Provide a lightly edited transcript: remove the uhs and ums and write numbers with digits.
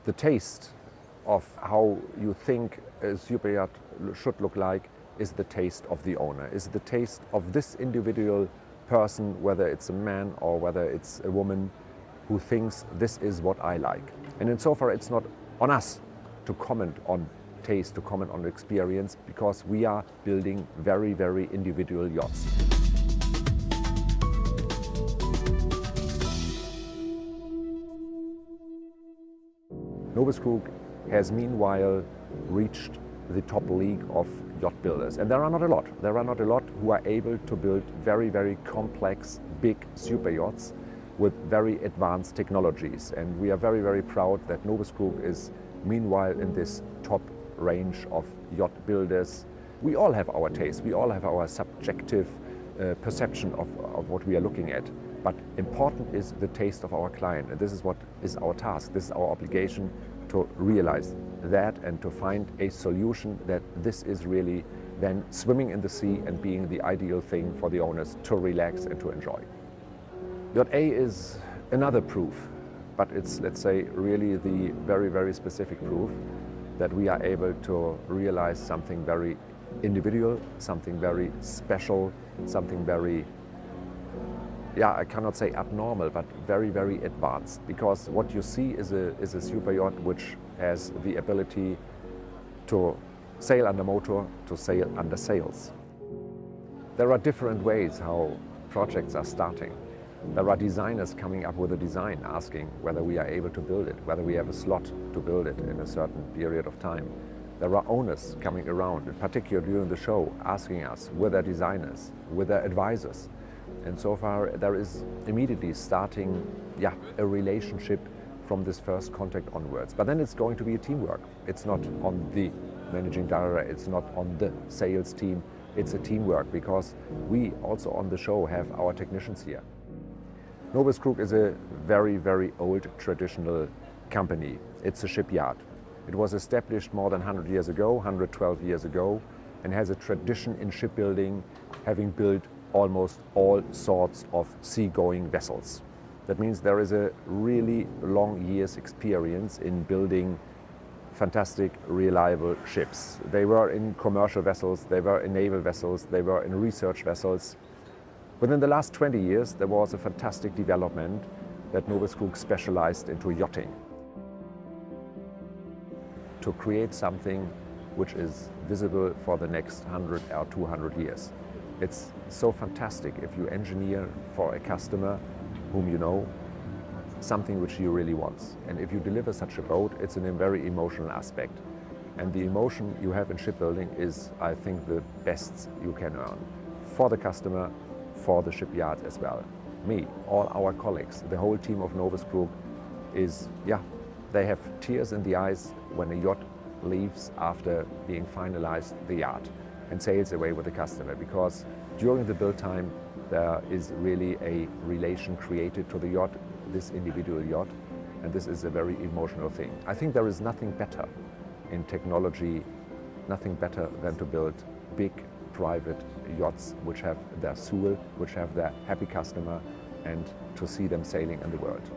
The taste of how you think a super yacht should look like is the taste of the owner, is the taste of this individual person, whether it's a man or whether it's a woman, who thinks this is what I like. And insofar it's not on us to comment on taste, to comment on experience, because we are building very, very individual yachts. NOBISKRUG has meanwhile reached the top league of yacht builders. And there are not a lot. There are not a lot who are able to build very, very complex, big super yachts with very advanced technologies. And we are very, very proud that NOBISKRUG is meanwhile in this top range of yacht builders. We all have our taste. We all have our subjective perception of what we are looking at. But important is the taste of our client. And this is what is our task. This is our obligation, to realize that and to find a solution that this is really then swimming in the sea and being the ideal thing for the owners to relax and to enjoy. Yacht A is another proof, but it's, let's say, really the very, very specific proof that we are able to realize something very individual, something very special, something very, I cannot say abnormal, but very, very advanced. Because what you see is a super yacht which has the ability to sail under motor, to sail under sails. There are different ways how projects are starting. There are designers coming up with a design, asking whether we are able to build it, whether we have a slot to build it in a certain period of time. There are owners coming around, in particular during the show, asking us with their designers, with their advisors. And so far there is immediately starting a relationship from this first contact onwards. But then it's going to be a teamwork. It's not on the managing director, it's not on the sales team, it's a teamwork, because we also on the show have our technicians here. NOBISKRUG is a very, very old traditional company. It's a shipyard. It was established more than 100 years ago, 112 years ago, and has a tradition in shipbuilding, having built almost all sorts of seagoing vessels. That means there is a really long years experience in building fantastic, reliable ships. They were in commercial vessels, they were in naval vessels, they were in research vessels. Within the last 20 years, there was a fantastic development that NOBISKRUG specialized into yachting. To create something which is visible for the next 100 or 200 years. It's so fantastic if you engineer for a customer whom you know something which he really wants. And if you deliver such a boat, it's in a very emotional aspect. And the emotion you have in shipbuilding is, I think, the best you can earn. For the customer, for the shipyard as well. Me, all our colleagues, the whole team of NOBISKRUG is, they have tears in the eyes when a yacht leaves after being finalized the yard and sails away with the customer, because during the build time there is really a relation created to the yacht, this individual yacht, and this is a very emotional thing. I think there is nothing better in technology, nothing better than to build big private yachts which have their soul, which have their happy customer, and to see them sailing in the world.